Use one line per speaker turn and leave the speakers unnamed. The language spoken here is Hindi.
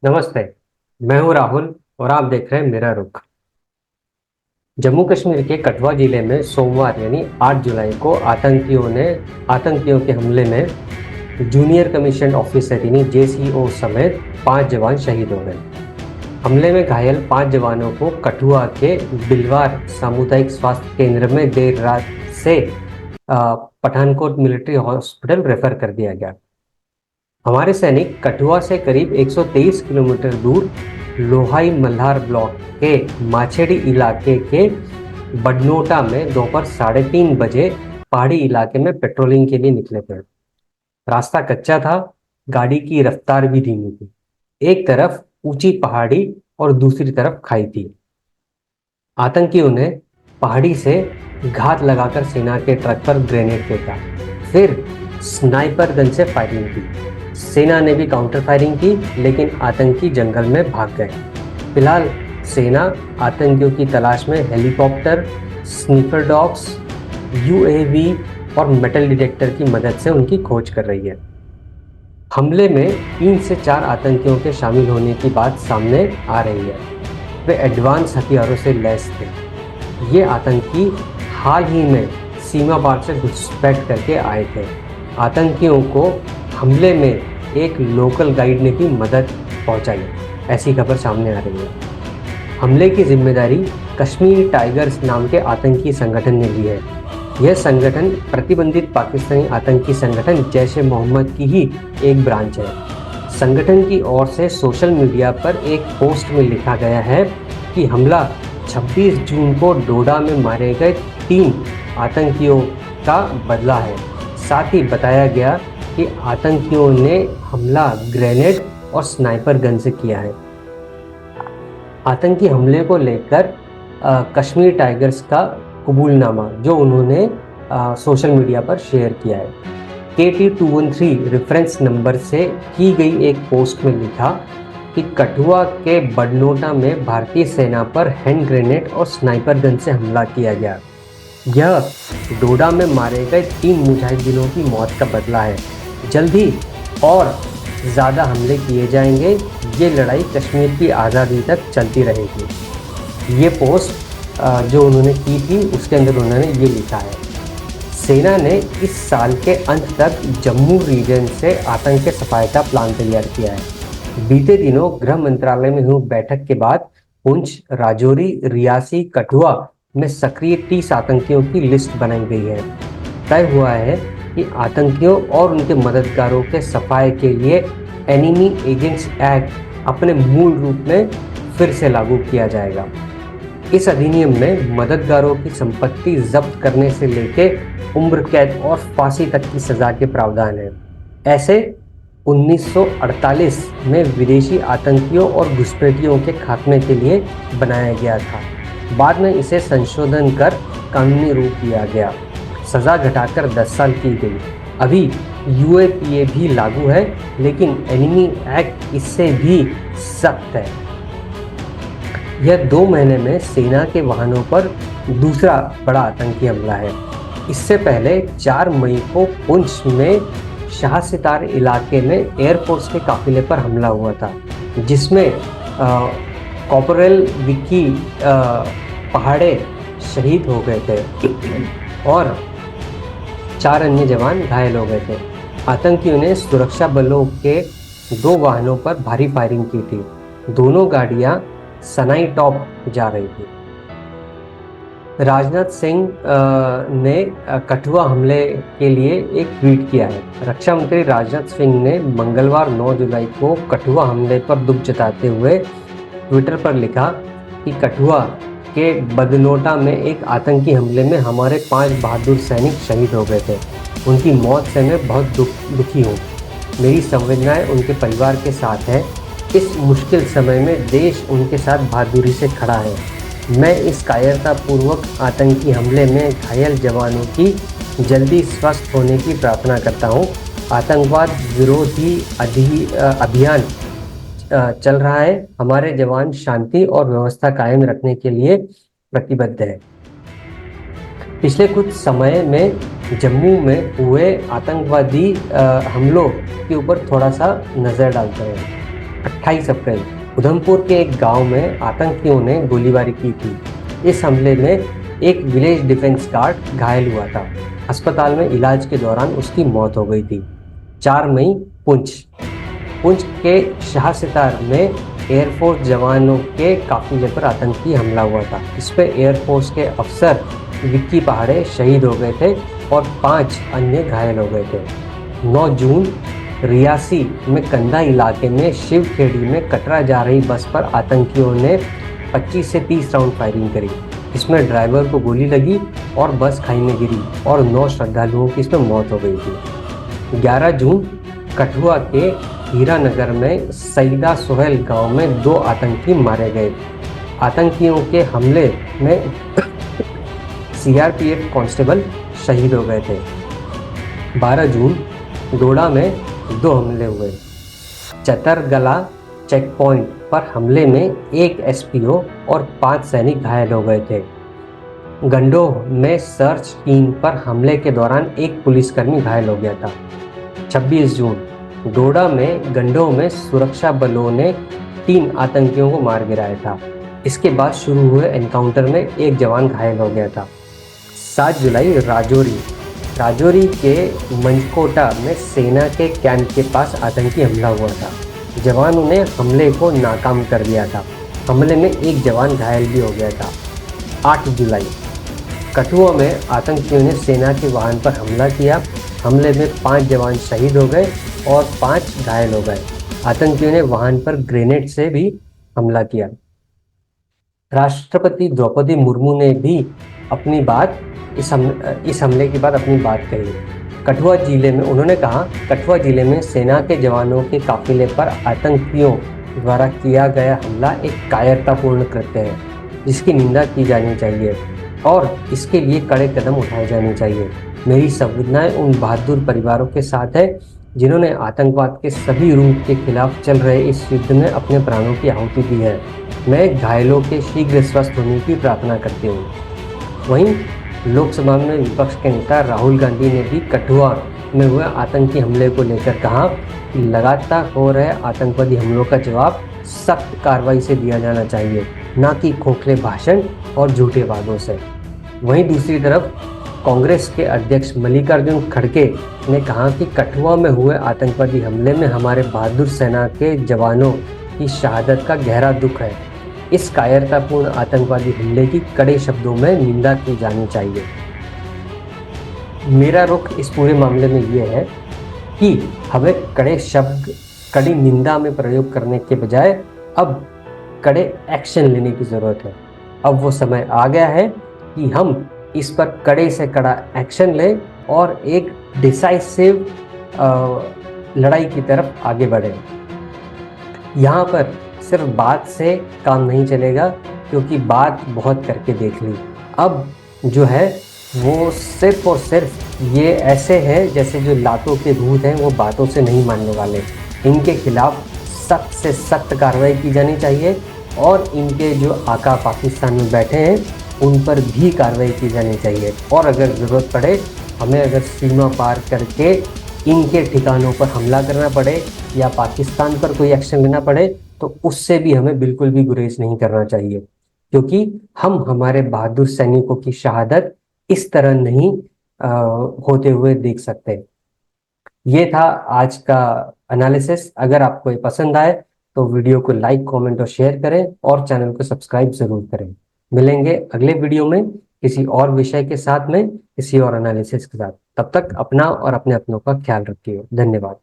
नमस्ते। मैं हूं राहुल और आप देख रहे हैं मेरा रुख। जम्मू कश्मीर के कठुआ जिले में सोमवार यानी 8 जुलाई को आतंकियों के हमले में जूनियर कमीशन ऑफिसर यानी जेसीओ समेत 5 जवान शहीद हो गए। हमले में घायल 5 जवानों को कठुआ के बिलवार सामुदायिक स्वास्थ्य केंद्र में देर रात से पठानकोट मिलिट्री हॉस्पिटल रेफर कर दिया गया। हमारे सैनिक कठुआ से करीब 123 किलोमीटर दूर लोहाई मल्हार ब्लॉक के माछेड़ी इलाके के बडनोटा में दोपहर 3:30 बजे पहाड़ी इलाके में पेट्रोलिंग के लिए निकले थे। रास्ता कच्चा था, गाड़ी की रफ्तार भी धीमी थी। एक तरफ ऊंची पहाड़ी और दूसरी तरफ खाई थी। आतंकियों ने पहाड़ी से घात लगाकर सेना के ट्रक पर ग्रेनेड फेंका, फिर स्नाइपर गन से फायरिंग की। सेना ने भी काउंटर फायरिंग की, लेकिन आतंकी जंगल में भाग गए। फिलहाल सेना आतंकियों की तलाश में हेलीकॉप्टर, स्नीपर डॉग्स, यूएवी और मेटल डिटेक्टर की मदद से उनकी खोज कर रही है। हमले में 3 से 4 आतंकियों के शामिल होने की बात सामने आ रही है। वे एडवांस हथियारों से लैस थे। ये आतंकी हाल ही में सीमा पार से घुसपैठ करके आए थे। आतंकियों को हमले में एक लोकल गाइड ने भी मदद पहुंचाई, ऐसी खबर सामने आ रही है। हमले की जिम्मेदारी कश्मीर टाइगर्स नाम के आतंकी संगठन ने ली है। यह संगठन प्रतिबंधित पाकिस्तानी आतंकी संगठन जैश-ए मोहम्मद की ही एक ब्रांच है। संगठन की ओर से सोशल मीडिया पर एक पोस्ट में लिखा गया है कि हमला 26 जून को डोडा में मारे गए 3 आतंकियों का बदला है। साथ ही बताया गया कि आतंकियों ने हमला ग्रेनेड और स्नाइपर गन से किया है। आतंकी हमले को लेकर कश्मीर टाइगर्स का कबूलनामा जो उन्होंने सोशल मीडिया पर शेयर किया है। KT213 रेफरेंस नंबर से की गई एक पोस्ट में लिखा कि कठुआ के बडनोटा में भारतीय सेना पर हैंड ग्रेनेड और स्नाइपर गन से हमला किया गया। यह डोडा में मारे गए 3 मुजाहिदीनों की मौत का बदला है। जल्द ही और ज़्यादा हमले किए जाएंगे। ये लड़ाई कश्मीर की आज़ादी तक चलती रहेगी। ये पोस्ट जो उन्होंने की थी उसके अंदर उन्होंने ये लिखा है। सेना ने इस साल के अंत तक जम्मू रीजन से आतंक के सफाई का प्लान तैयार किया है। बीते दिनों गृह मंत्रालय में हुई बैठक के बाद पुंछ, राजौरी, रियासी, कठुआ में सक्रिय 30 आतंकियों की लिस्ट बनाई गई है। तय हुआ है कि आतंकियों और उनके मददगारों के सफाई के लिए एनिमी एजेंट्स एक्ट अपने मूल रूप में फिर से लागू किया जाएगा। इस अधिनियम में मददगारों की संपत्ति जब्त करने से लेके उम्र कैद और फांसी तक की सजा के प्रावधान है। ऐसे 1948 में विदेशी आतंकियों और घुसपैठियों के खात्मे के लिए बनाया गया था। बाद में इसे संशोधन कर कानूनी रूप दिया गया। सजा घटाकर 10 साल की गई। अभी UAPA भी लागू है, लेकिन एनिमी एक्ट इससे भी सख्त है। यह 2 महीने में सेना के वाहनों पर दूसरा बड़ा आतंकी हमला है। इससे पहले 4 मई को पुंछ में शाह सितार इलाके में एयरफोर्स के काफिले पर हमला हुआ था, जिसमें कॉर्पोरल विक्की पहाड़े शहीद हो गए थे और 4 अन्य जवान घायल हो गए थे। आतंकियों ने सुरक्षा बलों के 2 वाहनों पर भारी फायरिंग की थी। दोनों गाड़ियां सनाई टॉप जा रही थी। राजनाथ सिंह ने कठुआ हमले के लिए एक ट्वीट किया है। रक्षा मंत्री राजनाथ सिंह ने मंगलवार 9 जुलाई को कठुआ हमले पर दुख जताते हुए ट्विटर पर लिखा कि कठुआ के बदनोटा में एक आतंकी हमले में हमारे 5 बहादुर सैनिक शहीद हो गए थे। उनकी मौत से मैं बहुत दुखी हूँ। मेरी संवेदनाएं उनके परिवार के साथ है। इस मुश्किल समय में देश उनके साथ बहादुरी से खड़ा है। मैं इस कायरतापूर्वक आतंकी हमले में घायल जवानों की जल्दी स्वस्थ होने की प्रार्थना करता हूँ। आतंकवाद विरोधी अभियान चल रहा है। हमारे जवान शांति और व्यवस्था कायम रखने के लिए प्रतिबद्ध है। पिछले कुछ समय में जम्मू में हुए आतंकवादी हमलों के ऊपर थोड़ा सा नज़र डालते हैं। 28 अप्रैल उधमपुर के एक गांव में आतंकियों ने गोलीबारी की थी। इस हमले में एक विलेज डिफेंस गार्ड घायल हुआ था। अस्पताल में इलाज के दौरान उसकी मौत हो गई थी। 4 मई पुंछ पुंछ के शाह सितार में एयरफोर्स जवानों के काफिले पर आतंकी हमला हुआ था। इस पर एयरफोर्स के अफसर विक्की पहाड़े शहीद हो गए थे और 5 अन्य घायल हो गए थे। 9 जून रियासी में कंधा इलाके में शिवखेड़ी में कटरा जा रही बस पर आतंकियों ने 25 से 30 राउंड फायरिंग करी। इसमें ड्राइवर को गोली लगी और बस खाई में गिरी और 9 श्रद्धालुओं की इसमें मौत हो गई थी। 11 जून कठुआ के हीरानगर में सईदा सोहेल गांव में 2 आतंकी मारे गए। आतंकियों के हमले में सीआरपीएफ कांस्टेबल शहीद हो गए थे। 12 जून डोडा में 2 हमले हुए। चतरगला चेक पॉइंट पर हमले में 1 एसपीओ और 5 सैनिक घायल हो गए थे। गंडोह में सर्च टीम पर हमले के दौरान 1 पुलिसकर्मी घायल हो गया था। 26 जून डोडा में गंडोह में सुरक्षा बलों ने 3 आतंकियों को मार गिराया था। इसके बाद शुरू हुए एनकाउंटर में 1 जवान घायल हो गया था। 7 जुलाई राजौरी के मंजकोटा में सेना के कैंप के पास आतंकी हमला हुआ था। जवानों ने हमले को नाकाम कर दिया था। हमले में 1 जवान घायल भी हो गया था। 8 जुलाई कठुआ में आतंकियों ने सेना के वाहन पर हमला किया। हमले में 5 जवान शहीद हो गए और 5 घायल हो गए। आतंकियों ने वाहन पर ग्रेनेड से भी हमला किया। राष्ट्रपति द्रौपदी मुर्मू ने भी अपनी बात इस हमले के बाद अपनी बात कही। कठुआ जिले में उन्होंने कहा, कठुआ जिले में सेना के जवानों के काफिले पर आतंकियों द्वारा किया गया हमला एक कायरतापूर्ण कृत्य है, जिसकी निंदा की जानी चाहिए और इसके लिए कड़े कदम उठाए जाने चाहिए। मेरी संवेदनाएं उन बहादुर परिवारों के साथ है जिन्होंने आतंकवाद के सभी रूप के खिलाफ चल रहे इस युद्ध में अपने प्राणों की आहुति दी है। मैं घायलों के शीघ्र स्वस्थ होने की प्रार्थना करती हूँ। वहीं लोकसभा में विपक्ष के नेता राहुल गांधी ने भी कठुआ में हुए आतंकी हमले को लेकर कहा कि लगातार हो रहे आतंकवादी हमलों का जवाब सख्त कार्रवाई से दिया जाना चाहिए, न कि खोखले भाषण और झूठे वादों से। वहीं दूसरी तरफ कांग्रेस के अध्यक्ष मल्लिकार्जुन खड़गे ने कहा कि कठुआ में हुए आतंकवादी हमले में हमारे बहादुर सेना के जवानों की शहादत का गहरा दुख है। इस कायरतापूर्ण आतंकवादी हमले की कड़े शब्दों में निंदा की जानी चाहिए। मेरा रुख इस पूरे मामले में ये है कि हमें कड़े शब्द कड़ी निंदा में प्रयोग करने के बजाय अब कड़े एक्शन लेने की ज़रूरत है। अब वो समय आ गया है कि हम इस पर कड़े से कड़ा एक्शन लें और एक डिसाइसिव लड़ाई की तरफ आगे बढ़ें। यहाँ पर सिर्फ बात से काम नहीं चलेगा, क्योंकि बात बहुत करके देख ली। अब जो है वो सिर्फ और सिर्फ ये ऐसे है जैसे जो लातों के भूत हैं, वो बातों से नहीं मानने वाले। इनके खिलाफ सख्त से सख्त कार्रवाई की जानी चाहिए और इनके जो आका पाकिस्तान में बैठे हैं उन पर भी कार्रवाई की जानी चाहिए। और अगर ज़रूरत पड़े, हमें अगर सीमा पार करके इनके ठिकानों पर हमला करना पड़े या पाकिस्तान पर कोई एक्शन लेना पड़े, तो उससे भी हमें बिल्कुल भी गुरेज नहीं करना चाहिए, क्योंकि हम हमारे बहादुर सैनिकों की शहादत इस तरह नहीं होते हुए देख सकते। ये था आज का एनालिसिस। अगर आपको ये पसंद आए तो वीडियो को लाइक, कमेंट और शेयर करें और चैनल को सब्सक्राइब जरूर करें। मिलेंगे अगले वीडियो में किसी और विषय के साथ में, किसी और एनालिसिस के साथ। तब तक अपना और अपने अपनों का ख्याल रखिए। धन्यवाद।